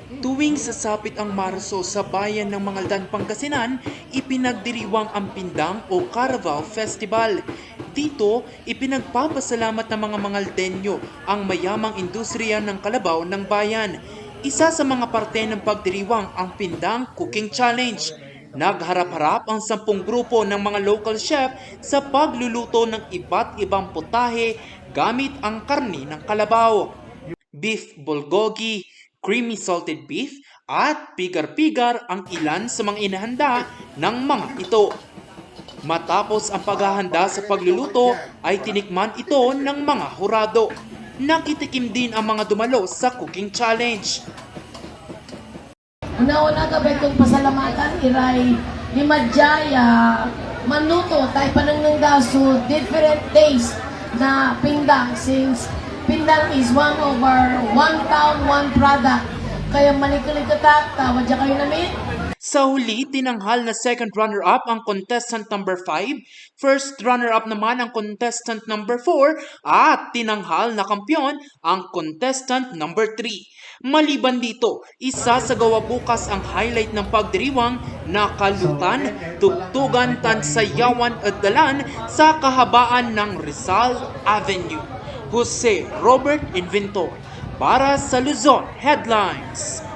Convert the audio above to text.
Tuwing sasapit ang Marso sa bayan ng Mangaldan, Pangasinan, ipinagdiriwang ang Pindang o Carabao Festival. Dito, ipinagpapasalamat ng mga Mangaldenyo ang mayamang industriya ng kalabaw ng bayan. Isa sa mga parte ng pagdiriwang ang Pindang Cooking Challenge. Nagharap-harap ang 10 grupo ng mga local chef sa pagluluto ng iba't ibang putahe gamit ang karni ng kalabaw. Beef bulgogi, creamy salted beef, at pigar-pigar ang ilan sa mga inahanda ng mga ito. Matapos ang paghahanda sa pagluluto ay tinikman ito ng mga hurado. Nakitikim din ang mga dumalo sa cooking challenge. Una-una gabay kong pasalamatan iray ni Madjaya manuto tayo panang daso different days na Pindang since Pindang is one of our one town, one product. Kaya malikaligatak, tawad dyan kayo namin. Sa huli, tinanghal na second runner-up ang contestant number 5, first runner-up naman ang contestant number 4, at tinanghal na kampyon ang contestant number 3. Maliban dito, isasagawa bukas ang highlight ng pagdiriwang na kalutan, tugtugan, tansayawan at dalan sa kahabaan ng Rizal Avenue. Jose Robert Inventor para sa Luzon Headlines.